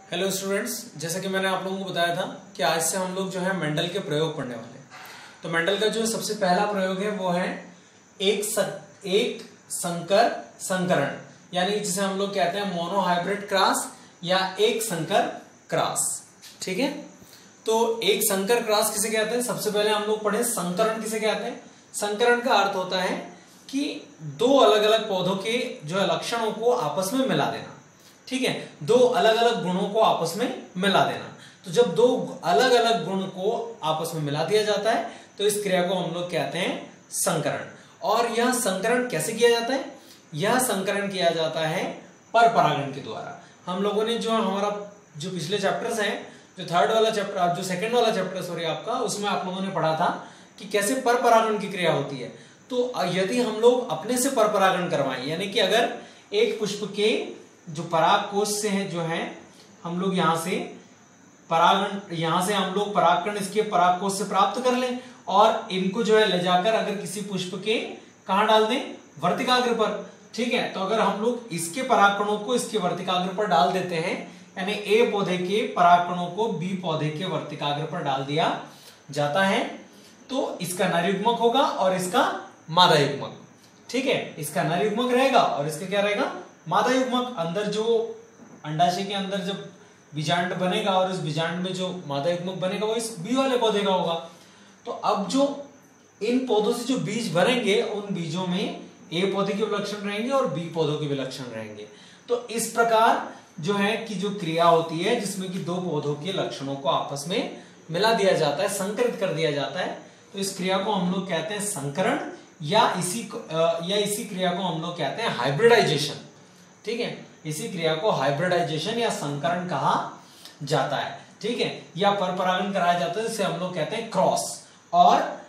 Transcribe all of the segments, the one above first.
Hello students, जैसा कि मैंने आप लोगों को बताया था कि आज से हम लोग जो है मेंडल के प्रयोग पढ़ने वाले हैं। तो मेंडल का जो सबसे पहला प्रयोग है वो है एक संकर संकरण, यानी जिसे हम लोग कहते हैं मोनोहाइब्रिड क्रॉस या एक संकर क्रॉस। ठीक है, तो एक संकर क्रॉस किसे कहते हैं? सबसे पहले हम लोग पढ़े संकरण किसे कहते हैं। संकरण का अर्थ होता है कि दो अलग अलग पौधों के जो है लक्षणों को आपस में मिला देना। ठीक है, दो अलग अलग गुणों को आपस में मिला देना। तो जब दो अलग अलग गुण को आपस में मिला दिया जाता है तो इस क्रिया को हम लोग कहते हैं संकरण। और यह संकरण कैसे किया जाता है? यह संकरण किया जाता है पर परागण के द्वारा। हम लोगों ने जो हमारा जो पिछले चैप्टर्स हैं, जो थर्ड वाला चैप्टर, जो सेकंड वाला चैप्टर सॉरी आपका, उसमें आप लोगों ने पढ़ा था कि कैसे पर परागण की क्रिया होती है। तो यदि हम लोग अपने से पर परागण करवाएं, यानी कि अगर एक पुष्प के जो पराग कोश से है जो है हम लोग यहां से हम लोग परागकण इसके पराग कोश से प्राप्त कर लें और इनको जो है ले जाकर अगर किसी पुष्प के कहां डाल दें? वर्तिकाग्र पर। ठीक है, तो अगर हम लोग इसके परागकणों को इसके वर्तिकाग्र पर डाल देते हैं, यानी ए पौधे के परागकणों को बी पौधे के वर्तिकाग्र पर डाल दिया जाता है, तो इसका नर युग्मक होगा और इसका मादा युग्मक। ठीक है, इसका नर युग्मक रहेगा और इसका क्या रहेगा? मादा युग्मक। अंदर जो अंडाशय के अंदर जब बीजांड बनेगा और इस बीजांड में जो मादा युग्मक बनेगा वो इस बी वाले पौधे का होगा। तो अब जो इन पौधों से जो बीज बनेंगे उन बीजों में ए पौधे के विलक्षण रहेंगे और बी पौधों के विलक्षण रहेंगे। तो इस प्रकार जो है कि जो क्रिया होती है जिसमें कि दो पौधों के लक्षणों को आपस में मिला दिया जाता है, संकरित कर दिया जाता है, तो इस क्रिया को हम लोग कहते हैं संकरण या इसी क्रिया को हम लोग कहते हैं हाइब्रिडाइजेशन। ठीक है, इसी क्रिया को हाइब्रिडाइजेशन या संकरण कहा जाता है। ठीक है, या पर परागण कराया जाता है जिसे हम लोग कहते हैं क्रॉस। और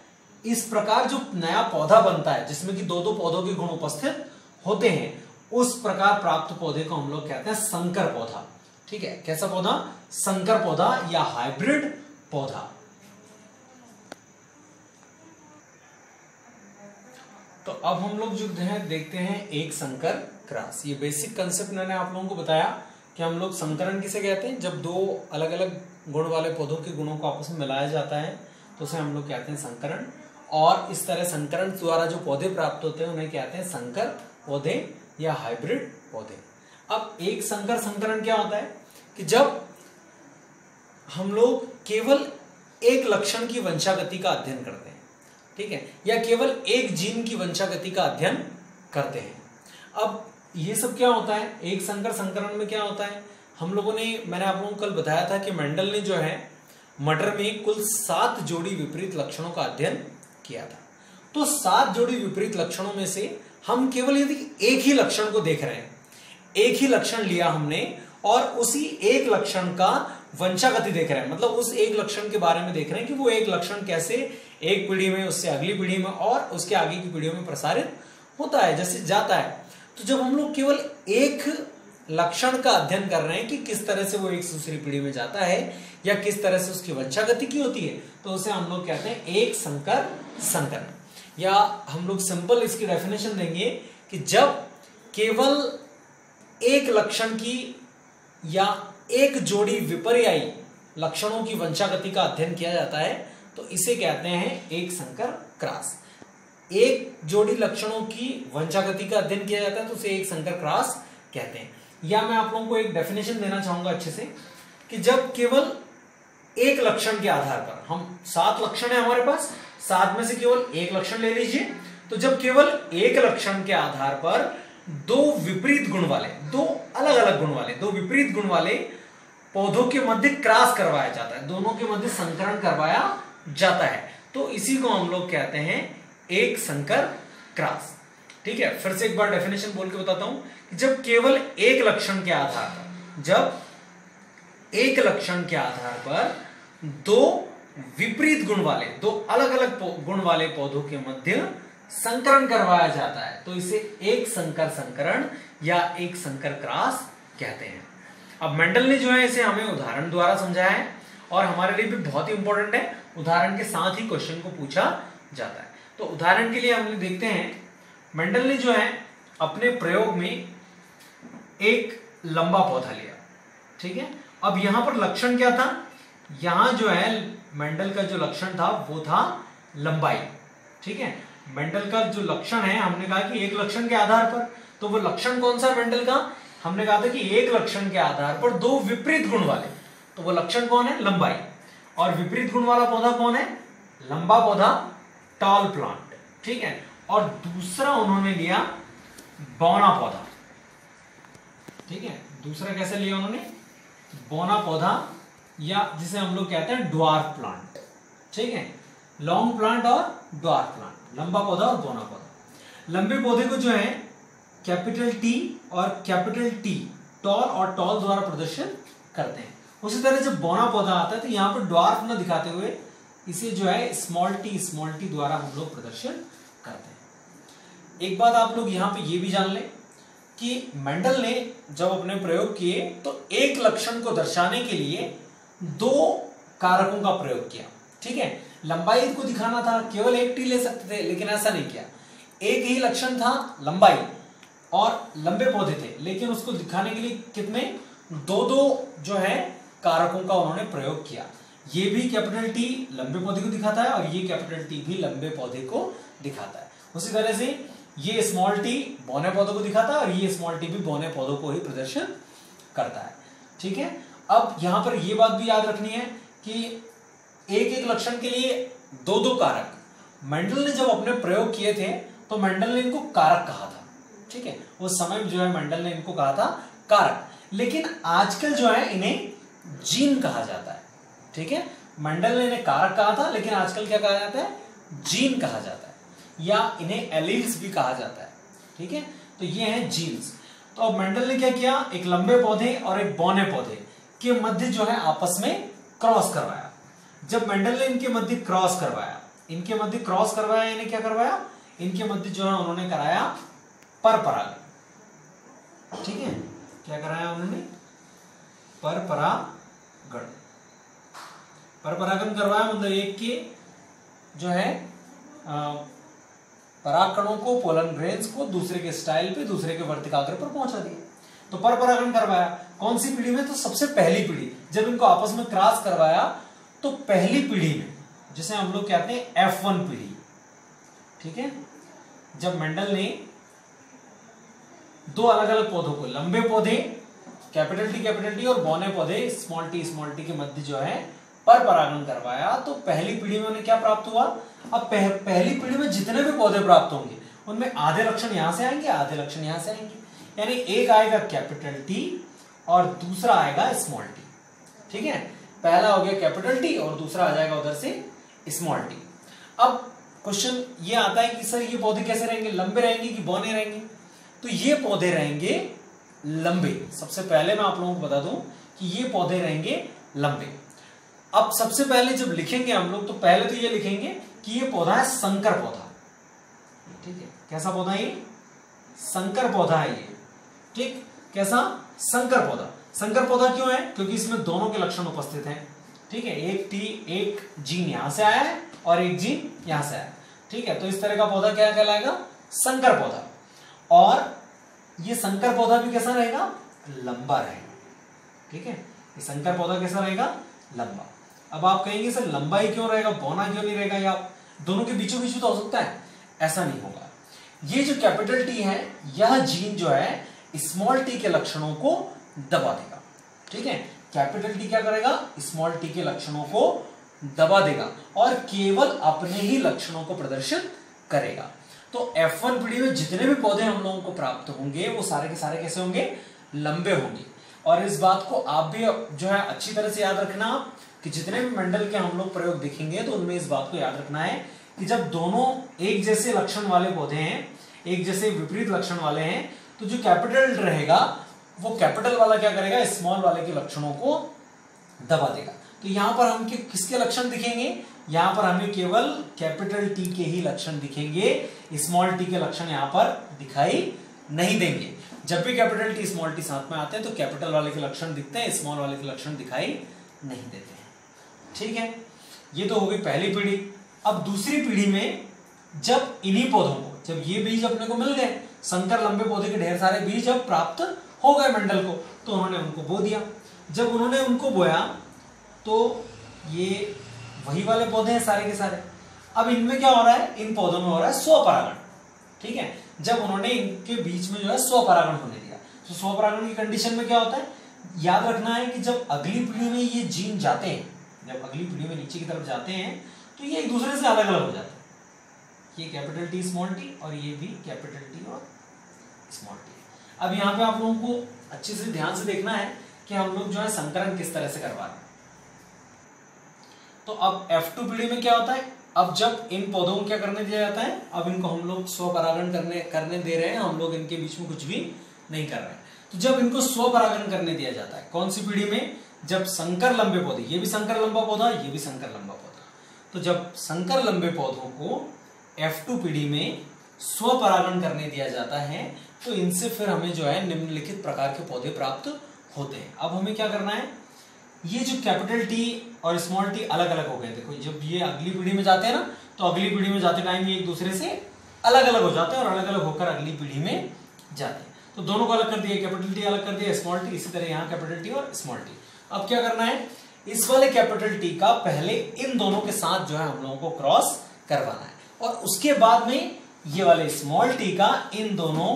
इस प्रकार जो नया पौधा बनता है जिसमें कि दो दो पौधों के गुण उपस्थित होते हैं, उस प्रकार प्राप्त पौधे को हम लोग कहते हैं संकर पौधा। ठीक है, कैसा पौधा? संकर पौधा या हाइब्रिड पौधा। तो अब हम लोग जो है देखते हैं एक संकर क्रॉस। ये बेसिक कंसेप्ट मैंने आप लोगों को बताया कि हम लोग संकरण किसे कहते हैं, जब दो अलग अलग गुण वाले पौधों के गुणों को आपस में मिलाया जाता है तो उसे हम लोग कहते हैं संकरण। और इस तरह संकरण द्वारा जो पौधे प्राप्त होते हैं उन्हें कहते हैं संकर पौधे या हाइब्रिड पौधे। अब एक संकर संकरण क्या होता है कि जब हम लोग केवल एक लक्षण की वंशागति का अध्ययन करते हैं, ठीक है, या केवल एक जीन की वंशागति का अध्ययन करते हैं। अब ये सब क्या होता है? एक संकर संकरण में क्या होता है? मैंने आप लोगों को कल बताया था कि मेंडल ने जो है मटर में कुल 7 जोड़ी विपरीत लक्षणों का अध्ययन किया था। तो 7 जोड़ी विपरीत लक्षणों में से हम केवल यदि एक ही लक्षण को देख रहे हैं, एक ही लक्षण लिया हमने और उसी एक लक्षण का वंशागति देख रहे हैं, मतलब उस एक लक्षण के बारे में देख रहे हैं कि वो एक लक्षण कैसे एक पीढ़ी में, उससे अगली पीढ़ी में और उसके आगे की पीढ़ियों में प्रसारित होता है, जैसे जाता है। तो जब हम लोग केवल एक लक्षण का अध्ययन कर रहे हैं कि किस तरह से वो एक दूसरी पीढ़ी में जाता है या किस तरह से उसकी वंशागति की होती है, तो उसे हम लोग कहते हैं एक संकर संकरण। या हम लोग सिंपल इसकी डेफिनेशन देंगे कि जब केवल एक लक्षण की या एक जोड़ी विपर्यायी लक्षणों की वंशागति का अध्ययन किया जाता है तो इसे कहते हैं एक संकर क्रॉस। एक जोड़ी लक्षणों की वंशागति का अध्ययन किया जाता है तो उसे एक संकर क्रॉस कहते हैं। या मैं आप लोगों को एक डेफिनेशन देना चाहूंगा अच्छे से कि जब केवल एक लक्षण के आधार पर, हम 7 लक्षण है हमारे पास, 7 में से केवल एक लक्षण ले लीजिए, तो जब केवल एक लक्षण के आधार पर दो विपरीत गुण वाले, दो अलग अलग गुण वाले, दो विपरीत गुण वाले पौधों के मध्य क्रॉस करवाया जाता है, दोनों के मध्य संकरण करवाया जाता है, तो इसी को हम लोग कहते हैं एक संकर क्रॉस। ठीक है, फिर से एक बार डेफिनेशन बोल के बताता हूं कि जब केवल एक लक्षण के आधार पर, जब एक लक्षण के आधार पर दो विपरीत गुण वाले, दो अलग अलग गुण वाले पौधों के मध्य संकरण करवाया जाता है तो इसे एक संकर संकरण या एक संकर क्रॉस कहते हैं। अब मेंडल ने जो है इसे हमें उदाहरण द्वारा समझाया है और हमारे लिए भी बहुत ही इंपॉर्टेंट है, उदाहरण के साथ ही क्वेश्चन को पूछा जाता है। तो उदाहरण के लिए हम देखते हैं, मेंडल ने जो है अपने प्रयोग में एक लंबा पौधा लिया, ठीक है। अब यहां पर लक्षण क्या था, यहां जो है मेंडल का जो लक्षण था वो था लंबाई, ठीक है। मेंडल का जो लक्षण है, हमने कहा कि एक लक्षण के आधार पर, तो वो लक्षण कौन सा है मेंडल का, हमने कहा था कि एक लक्षण के आधार पर दो विपरीत गुण वाले, तो वो लक्षण कौन है, लंबाई। और विपरीत गुण वाला पौधा कौन है, लंबा पौधा, टॉल प्लांट, ठीक है। और दूसरा उन्होंने लिया बौना पौधा, ठीक है। दूसरा कैसे लिया उन्होंने, बौना पौधा, या जिसे हम लोग कहते हैं ड्वार्फ प्लांट, ठीक है। लॉन्ग प्लांट और ड्वार्फ प्लांट, लंबा पौधा और बौना पौधा। लंबे पौधे को जो है कैपिटल टी और कैपिटल टी, टॉल और टॉल द्वारा प्रदर्शन करते हैं। उसी तरह जब बौना पौधा आता है तो यहां पर ड्वार्फ न दिखाते हुए इसे जो है स्मॉल टी द्वारा हम लोग प्रदर्शन करते हैं। एक बात आप लोग यहां पे ये भी जान लें कि मेंडल ने जब अपने प्रयोग किए तो एक लक्षण को दर्शाने के लिए दो कारकों का प्रयोग किया, ठीक है। लंबाई को दिखाना था, केवल एक टी ले सकते थे, लेकिन ऐसा नहीं किया। एक ही लक्षण था लंबाई और लंबे पौधे थे, लेकिन उसको दिखाने के लिए कितने, दो दो जो है कारकों का उन्होंने प्रयोग किया। ये भी कैपिटल टी लंबे पौधे को दिखाता है और ये कैपिटल टी भी लंबे पौधे को दिखाता है। उसी तरह से ये स्मॉल टी बौने पौधों को दिखाता है और ये स्मॉल टी भी बौने पौधों को ही प्रदर्शन करता है, ठीक है। अब यहां पर यह बात भी याद रखनी है कि एक एक लक्षण के लिए दो दो कारक, मेंडल ने जब अपने प्रयोग किए थे तो मेंडल ने इनको कारक कहा था, ठीक है। उस समय जो है मेंडल ने इनको कहा था कारक, लेकिन आजकल जो है इन्हें जीन कहा जाता है, ठीक है। मेंडल ने इन्हें कारक कहा था, लेकिन आजकल क्या कहा जाता है, जीन कहा जाता है, या इन्हें एलील्स भी कहा जाता है, ठीक है। तो ये हैं जीन्स। तो अब मेंडल ने क्या किया, एक लंबे पौधे और एक बौने पौधे के मध्य जो है आपस में क्रॉस करवाया। जब मेंडल ने इनके मध्य क्रॉस करवाया, इन्हें क्या करवाया, इनके मध्य जो है उन्होंने कराया परपरागण, ठीक है। क्या कराया उन्होंने, परपरागण करवाया, मतलब एक के जो है परागकणों को, पोलन ग्रेन्स को दूसरे के स्टाइल पे, दूसरे के वर्तिकाग्र पर पहुंचा दिया। तो परपरागण करवाया कौन सी पीढ़ी में, तो सबसे पहली पीढ़ी। जब इनको आपस में क्रॉस करवाया तो पहली पीढ़ी में, जिसे हम लोग कहते हैं F1 पीढ़ी, ठीक है। जब मेंडल ने दो अलग अलग पौधों को, लंबे पौधे कैपिटल टी और बौने पौधे स्मॉल टी के मध्य जो है परपरागण करवाया, तो पहली पीढ़ी में उन्हें क्या प्राप्त हुआ। अब पहली पीढ़ी में जितने भी पौधे प्राप्त होंगे उनमें आधे लक्षण यहां से आएंगे, आधे लक्षण यहां से आएंगे, यानी एक आएगा कैपिटल टी और दूसरा आएगा स्मॉल टी, ठीक है। पहला हो गया कैपिटल टी और दूसरा आ जाएगा उधर से स्मॉल टी। अब क्वेश्चन ये आता है कि सर ये पौधे कैसे रहेंगे, लंबे रहेंगे कि बौने रहेंगे। तो ये पौधे रहेंगे लंबे। सबसे पहले मैं आप लोगों को बता दूं कि ये पौधे रहेंगे लंबे। अब सबसे पहले जब लिखेंगे हम लोग, तो पहले तो ये लिखेंगे कि ये पौधा है संकर पौधा, ठीक है। कैसा पौधा है ये, संकर पौधा है ये, ठीक। कैसा, संकर पौधा। संकर पौधा क्यों है, क्योंकि इसमें दोनों के लक्षण उपस्थित हैं, ठीक है। एक जीन यहां से आया है और एक जीन यहां से आया है, ठीक है। तो इस तरह का पौधा क्या कहलाएगा, संकर पौधा। और ये संकर पौधा भी कैसा रहेगा, लंबा रहेगा, ठीक है। ये संकर पौधा कैसा रहेगा, लंबा। अब आप कहेंगे सर लंबा ही क्यों रहेगा, बौना क्यों नहीं रहेगा, या दोनों के बीचों बीच तो हो सकता है, ऐसा नहीं होगा। ये जो कैपिटल टी है, यह जीन जो है स्मॉल टी के लक्षणों को दबा देगा, ठीक है। कैपिटल टी क्या करेगा, स्मॉल टी के लक्षणों को दबा देगा और केवल अपने ही लक्षणों को प्रदर्शित करेगा। तो F1 पीढ़ी में जितने भी पौधे हम लोगों को प्राप्त होंगे वो सारे के सारे कैसे होंगे, लंबे होंगे। और इस बात को आप भी जो है अच्छी तरह से याद रखना कि जितने भी मेंडल के हम लोग प्रयोग देखेंगे तो उनमें इस बात को याद रखना है कि जब दोनों एक जैसे लक्षण वाले पौधे हैं, एक जैसे विपरीत लक्षण वाले हैं, तो जो कैपिटल रहेगा वो कैपिटल वाला क्या करेगा, स्मॉल वाले के लक्षणों को दबा देगा। तो यहां पर हम किसके लक्षण दिखेंगे, यहां पर हमें केवल कैपिटल टी के ही लक्षण दिखेंगे, स्मॉल टी के लक्षण यहां पर दिखाई नहीं देंगे। जब भी कैपिटल टी स्मॉल टी साथ में आते हैं तो कैपिटल वाले के लक्षण दिखते हैं, स्मॉल वाले के लक्षण दिखाई नहीं देते हैं, ठीक है। ये तो हो गई पहली पीढ़ी। अब दूसरी पीढ़ी में जब इन्हीं पौधों को, जब ये बीज अपने को मिल गए, संकर लंबे पौधे के ढेर सारे बीज जब प्राप्त हो गए मेंडल को, तो उन्होंने उनको बो दिया। जब उन्होंने उनको बोया तो ये वही वाले पौधे हैं सारे के सारे। अब इनमें क्या हो रहा है, इन पौधों में हो रहा है स्वपरागण, ठीक है। जब उन्होंने इनके बीच में जो है स्वपरागण होने दिया, तो स्वपरागण की कंडीशन में क्या होता है, याद रखना है कि जब अगली पीढ़ी में ये जीन जाते हैं, जब अगली पीढ़ी में नीचे की तरफ जाते हैं तो ये एक दूसरे से अलग अलग हो जाते हैं। ये कैपिटल टी स्मॉल टी और ये भी कैपिटल टी और स्मॉल टी। अब यहाँ पे आप लोगों को अच्छे से ध्यान से देखना है कि हम लोग जो है संकरण किस तरह से करवा रहे हैं। तो अब F2 पीढ़ी में क्या होता है, अब जब इन पौधों को क्या करने दिया जाता है, अब इनको हम लोग स्वपरागण करने दे रहे हैं, हम लोग इनके बीच में कुछ भी नहीं कर रहे हैं। तो जब इनको स्वपरागण करने दिया जाता है, कौन सी पीढ़ी में, जब संकर लंबे पौधे, ये भी संकर लंबा पौधा, ये भी संकर लंबा पौधा, तो जब संकर लंबे पौधों को F2 पीढ़ी में स्वपरागण करने दिया जाता है तो इनसे फिर हमें जो है निम्नलिखित प्रकार के पौधे प्राप्त होते हैं। अब हमें क्या करना है, ये जो कैपिटल टी और स्मॉल टी अलग अलग हो गए, देखो जब ये अगली पीढ़ी में जाते हैं ना, तो अगली पीढ़ी में जाते टाइम ये एक दूसरे से अलग अलग हो जाते हैं और अलग अलग होकर अगली पीढ़ी में जाते हैं। तो दोनों को अलग कर दिया, कैपिटल टी अलग कर दिया, स्मॉल टी, इसी तरह यहाँ कैपिटल टी और स्मॉल टी। अब क्या करना है, इस वाले कैपिटल टी का पहले इन दोनों के साथ जो है हम लोगों को क्रॉस करवाना है और उसके बाद में ये वाले स्मॉल टी का इन दोनों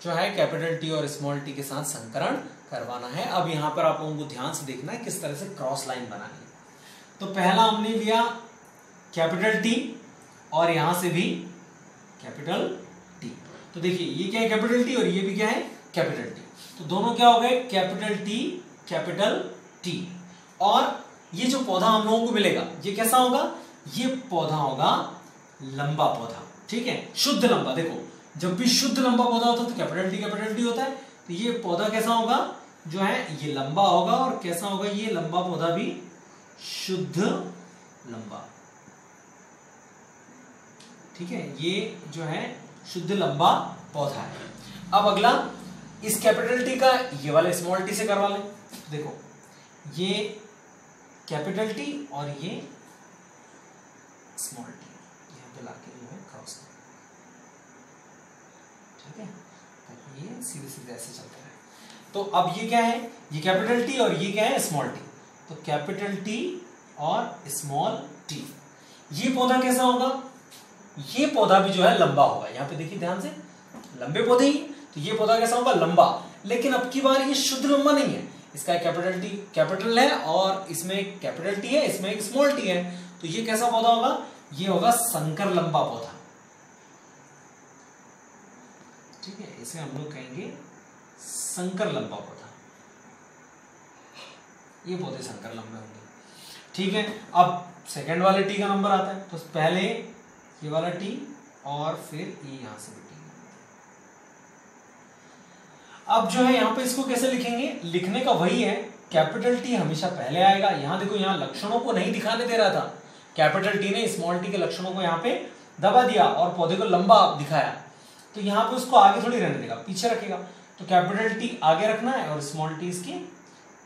जो है कैपिटल टी और स्मॉल टी के साथ संकरण करवाना है। अब यहां पर आप लोगों को ध्यान से देखना है किस तरह से क्रॉस लाइन बनानी है। तो पहला हमने लिया कैपिटल टी और यहां से भी कैपिटल टी, तो देखिए ये क्या है कैपिटल टी और ये भी क्या है कैपिटल टी, तो दोनों क्या हो गए कैपिटल टी। और ये जो पौधा हम लोगों को मिलेगा ये कैसा होगा, ये पौधा होगा लंबा पौधा, ठीक है, शुद्ध लंबा। देखो जब भी शुद्ध लंबा पौधा होता है तो कैपिटल टी होता है, तो ये पौधा कैसा होगा, जो है ये लंबा होगा और कैसा होगा, ये लंबा पौधा भी शुद्ध लंबा, ठीक है, ये जो है शुद्ध लंबा पौधा है। अब अगला इस कैपिटल टी का ये वाले स्मॉल टी से करवा लें। देखो ये कैपिटल टी और ये स्मॉल टी यहां पे लाके जो है क्रॉस, ठीक है, ताकि ये सीधे सीधे ऐसे चलते रहे। तो अब ये क्या है, ये कैपिटल टी और ये क्या है स्मॉल टी, तो कैपिटल टी और स्मॉल टी। ये पौधा कैसा होगा, ये पौधा भी जो है लंबा होगा, यहां पे देखिए ध्यान से, लंबे पौधे ही, तो ये पौधा कैसा होगा लंबा, लेकिन अब की बार ये शुद्ध लंबा नहीं है, इसका कैपिटल टी कैपिटल है और इसमें कैपिटल टी है, इसमें एक स्मॉल टी है, तो ये कैसा पौधा होगा, ये होगा संकर लंबा पौधा, ठीक है, इसे हम लोग कहेंगे संकर लंबा पौधा, ये पौधे संकर लंबे होंगे, ठीक है। अब सेकंड वाले टी का नंबर आता है, तो पहले ये वाला टी और फिर ये यहां से भी टी। अब जो है यहां पे इसको कैसे लिखेंगे, लिखने का वही है, कैपिटल टी हमेशा पहले आएगा। यहां देखो यहां लक्षणों को नहीं दिखाने दे रहा था, कैपिटल टी ने स्मॉल टी के लक्षणों को यहां पे दबा दिया और पौधे को लंबा दिखाया, तो यहां पे उसको आगे थोड़ी रहने देगा, पीछे रखेगा, तो कैपिटल टी आगे रखना है और स्मॉल टी इसके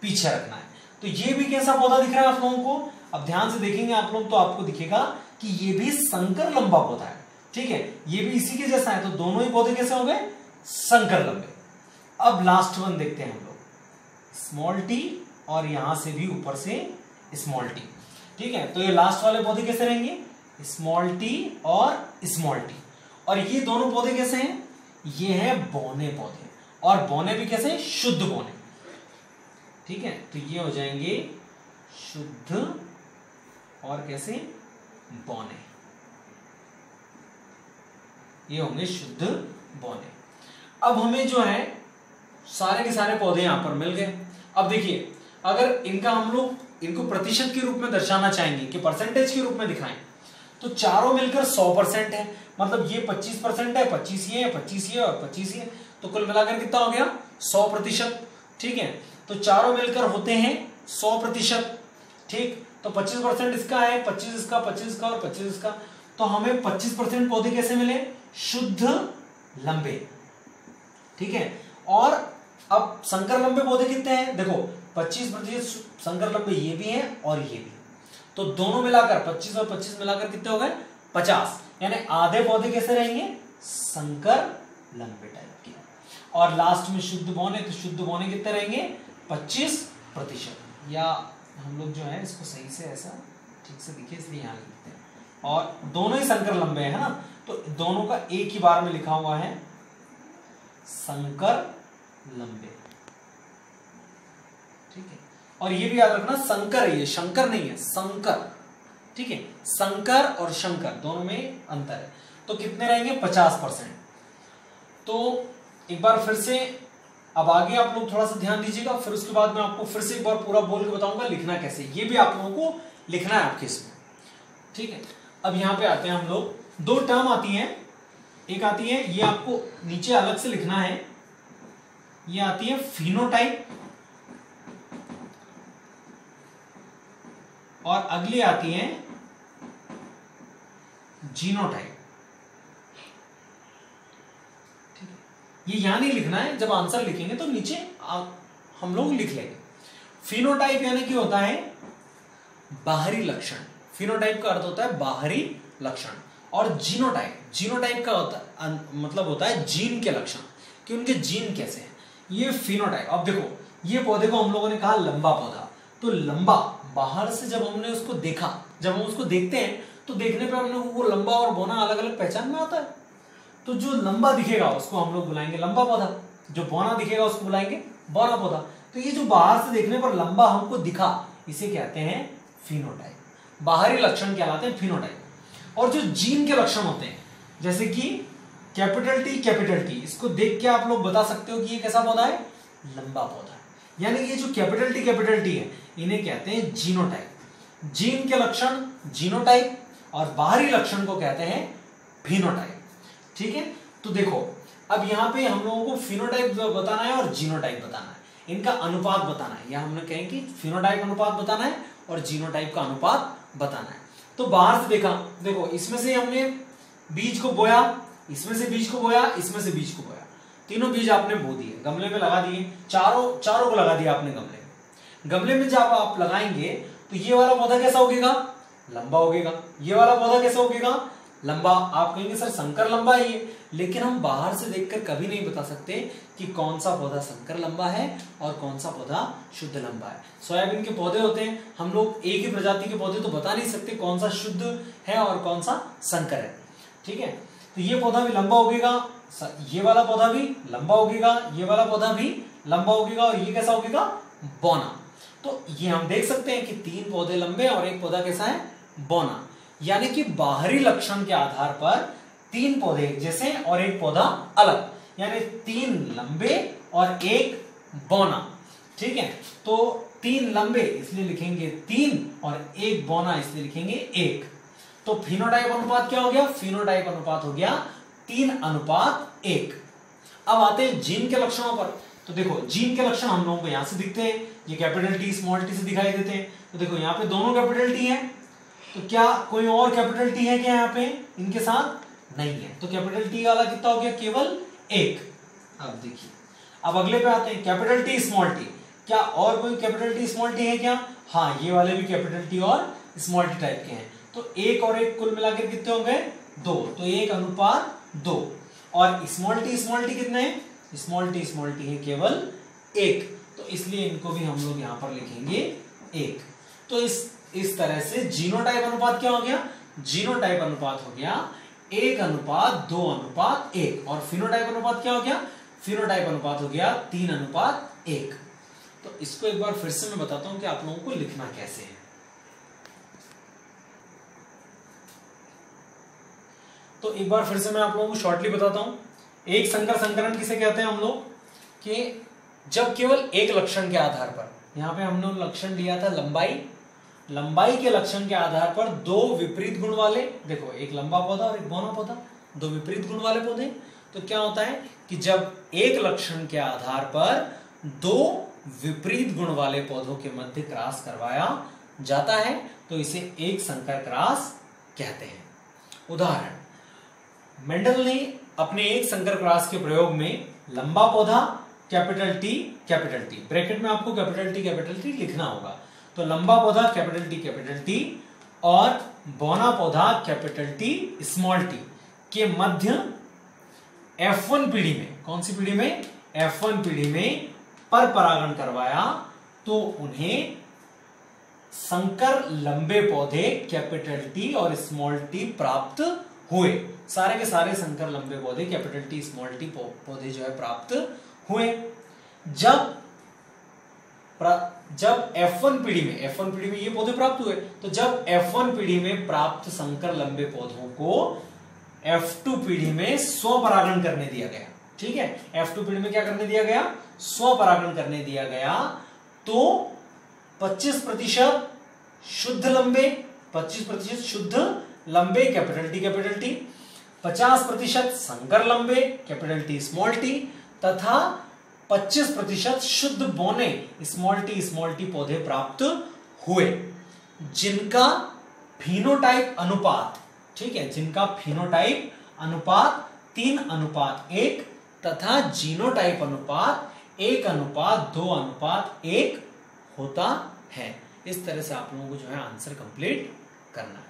पीछे रखना है। तो ये भी कैसा पौधा दिख रहा है आप लोगों को, अब ध्यान से देखेंगे आप लोग तो आपको दिखेगा कि ये भी संकर लंबा पौधा है, ठीक है, ये भी इसी के जैसा है, तो दोनों ही पौधे कैसे हो गए संकर लंबे। अब लास्ट वन देखते हैं हम लोग, स्मॉल टी और यहां से भी ऊपर से स्मॉल टी, ठीक है, तो ये लास्ट वाले पौधे कैसे रहेंगे, स्मॉल टी और स्मॉल टी, और ये दोनों पौधे कैसे हैं, ये हैं बौने पौधे, और बौने भी कैसे शुद्ध बौने, ठीक है, तो ये हो जाएंगे शुद्ध और कैसे बौने, ये होंगे शुद्ध बौने। अब हमें जो है सारे के सारे पौधे यहां पर मिल गए। अब देखिए अगर इनका हम लोग इनको प्रतिशत के रूप में दर्शाना चाहेंगे कि परसेंटेज के रूप में दिखाएं, तो चारों मिलकर 100% है, मतलब ये 25% है, 25 ये है, 25 ये और 25 ये, तो कुल मिलाकर कितना हो गया 100%, ठीक है, तो चारों मिलकर होते हैं 100%, ठीक, तो 25% इसका है, 25 इसका, 25 इसका और 25 इसका, तो हमें 25% पौधे कैसे मिले, शुद्ध लंबे, ठीक है। और अब संकर लंबे पौधे कितने हैं, देखो 25% संकर लंबे ये भी हैं और ये भी, तो दोनों मिलाकर 25 और 25 मिलाकर कितने हो गए 50, यानी आधे पौधे कैसे रहेंगे संकर लंबे टाइप के, और लास्ट में शुद्ध बौने, तो शुद्ध बौने कितने रहेंगे 25%, या हम लोग जो है इसको सही से ऐसा ठीक से लिखे इसलिए यहां लिखते हैं। और दोनों ही संकर लंबे हैं ना, तो दोनों का एक ही बार में लिखा हुआ है संकर लंबे, ठीक है। और ये भी याद रखना संकर है, ये शंकर नहीं है, संकर, ठीक है। संकर और शंकर दोनों में अंतर है। तो कितने रहेंगे 50%। तो एक बार फिर से अब आगे आप लोग थोड़ा सा ध्यान दीजिएगा, फिर उसके बाद मैं आपको फिर से एक बार पूरा बोल के बताऊंगा लिखना कैसे, ये भी आप लोगों को लिखना है आपके इसमें, ठीक है। अब यहां पे आते हैं हम लोग, दो टर्म आती हैं, एक आती है ये आपको नीचे अलग से लिखना है, ये आती है फिनोटाइप और अगली आती है जीनोटाइप, ठीक है। ये यहां नहीं लिखना है, जब आंसर लिखेंगे तो नीचे हम लोग लिख लेंगे। फिनोटाइप यानी कि होता है बाहरी लक्षण, फिनोटाइप का अर्थ होता है बाहरी लक्षण। और जीनोटाइप, जीनोटाइप का मतलब होता है जीन के लक्षण, कि उनके जीन कैसे हैं। ये फिनोटाइप, अब देखो ये पौधे को हम लोगों ने कहा लंबा पौधा, तो लंबा बाहर से जब हमने उसको देखा, जब हम उसको देखते हैं तो देखने पे हमने वो लंबा और बौना अलग अलग पहचान में आता है। तो जो लंबा दिखेगा उसको हम लोग बुलाएंगे लंबा पौधा, जो बौना दिखेगा उसको बुलाएंगे बौना पौधा। तो ये जो बाहर से देखने पर लंबा हमको दिखा, इसे कहते हैं फिनोटाइप, बाहरी लक्षण कहलाते हैं फिनोटाइप। और जो जीन के लक्षण होते हैं, जैसे कि कैपिटल टी, इसको देख के आप लोग बता सकते हो कि ये कैसा पौधा है, लंबा पौधा है। यानी ये जो कैपिटल टी है, इन्हें कहते हैं जीनोटाइप। जीन के लक्षण जीनोटाइप और बाहरी लक्षण को कहते हैं फिनोटाइप, ठीक है। तो देखो अब यहां पे हम लोगों को फिनोटाइप बताना है और जीनोटाइप बताना है, इनका अनुपात बताना है, या हमने कहें कि फिनोटाइप अनुपात बताना है और जीनोटाइप का अनुपात बताना है। तो बाहर से देखा, देखो इसमें से हमने बीज को बोया, इसमें से बीज को बोया, इसमें से बीज को बोया, तीनों बीज आपने बो दिए, गमले में लगा दिए, चारों को लगा दिया आपने गमले में। गमले में जब आप लगाएंगे तो ये वाला पौधा कैसा उगेगा, लंबा उगेगा। ये वाला पौधा कैसा उगेगा, लंबा। आप कहेंगे सर संकर लंबा है ये, लेकिन हम बाहर से देखकर कभी नहीं बता सकते कि कौन सा पौधा संकर लंबा है और कौन सा पौधा शुद्ध लंबा है। सोयाबीन के पौधे होते हैं, हम लोग एक ही प्रजाति के पौधे तो बता नहीं सकते कौन सा शुद्ध है और कौन सा संकर है, ठीक है। तो ये पौधा भी लंबा उगेगा, ये वाला पौधा भी लंबा उगेगा, ये वाला पौधा भी लंबा उगेगा, और ये कैसा उगेगा, बौना। तो ये हम देख सकते हैं कि 3 पौधे लंबे और एक पौधा कैसा है, बौना। यानी कि बाहरी लक्षण के आधार पर 3 पौधे एक जैसे और एक पौधा अलग, यानी 3 लंबे और एक बौना, ठीक है। तो 3 लंबे इसलिए लिखेंगे 3 और एक बौना इसलिए लिखेंगे 1। तो फिनोटाइप अनुपात क्या हो गया, फिनोटाइप अनुपात हो गया 3:1। अब आते हैं जीन के लक्षणों पर। तो देखो जीन के लक्षण हम लोगों को यहां से दिखते हैं, ये कैपिटल टी स्मॉल टी से दिखाई देते हैं। तो देखो यहाँ पे दोनों कैपिटल टी है, तो क्या कोई और कैपिटल टी है क्या यहाँ पे इनके साथ, नहीं है। तो कैपिटल टी वाला कितना हो गया, केवल 1। अब देखिए, अब अगले पे आते हैं कैपिटल टी स्मॉल टी, क्या और कोई कैपिटल टी स्मॉल टी है क्या, हाँ ये वाले भी कैपिटल टी और स्मॉल टी टाइप के हैं। तो 1 और 1 कुल मिलाकर कितने हो गए, 2, तो 1:2। और स्मॉल टी कितने हैं, स्मॉल टी है केवल 1, तो इसलिए इनको भी हम लोग यहां पर लिखेंगे 1। तो इस तरह से जीनोटाइप अनुपात क्या हो गया, जीनोटाइप अनुपात हो गया 1:2:1, और फिनोटाइप अनुपात क्या हो गया, फिनोटाइप अनुपात हो गया 3:1। तो इसको एक बार फिर से मैं बताता हूं कि आप लोगों को लिखना कैसे है। तो एक बार फिर से मैं आप लोगों को शॉर्टली बताता हूं। एक संकर संकरण किसे कहते हैं हम लोग, कि जब केवल एक लक्षण के आधार पर, यहां पे हमने लक्षण लिया था लंबाई के लक्षण के आधार पर 2 विपरीत गुण वाले, देखो एक लंबा पौधा और एक बौना पौधा, 2 विपरीत गुण वाले पौधे। तो क्या होता है कि जब एक लक्षण के आधार पर 2 विपरीत गुण वाले पौधों के मध्य क्रॉस करवाया जाता है तो इसे एक संकर क्रॉस कहते हैं। उदाहरण, मेंडल ने अपने एक संकर क्रॉस के प्रयोग में लंबा पौधा कैपिटल टी ब्रैकेट में आपको कैपिटल टी लिखना होगा। तो लंबा पौधा कैपिटल टी और बौना पौधा कैपिटल टी स्मॉल टी के मध्य F1 पीढ़ी में, कौन सी पीढ़ी में, F1 पीढ़ी में पर परागण करवाया तो उन्हें संकर लंबे पौधे कैपिटल टी और स्मॉल टी प्राप्त हुए। सारे के सारे संकर लंबे पौधे कैपिटल टी स्मॉल टी पौधे जो है प्राप्त हुए। जब F1 पीढ़ी में ये पौधे प्राप्त हुए, तो जब F1 पीढ़ी में प्राप्त संकर लंबे पौधों को F2 पीढ़ी में स्वपरागण करने दिया गया। ठीक है, F2 पीढ़ी में क्या करने दिया गया? स्वपरागण करने दिया गया। तो 25% शुद्ध लंबे, 25% शुद्ध लंबे कैपिटल टी, 50% संकर लंबे कैपिटल टी स्मॉल टी, तथा 25% शुद्ध बौने स्मॉल टी पौधे प्राप्त हुए, जिनका फिनोटाइप अनुपात, ठीक है, जिनका फिनोटाइप अनुपात 3:1 तथा जीनोटाइप अनुपात 1:2:1 होता है। इस तरह से आप लोगों को जो है आंसर कंप्लीट करना है।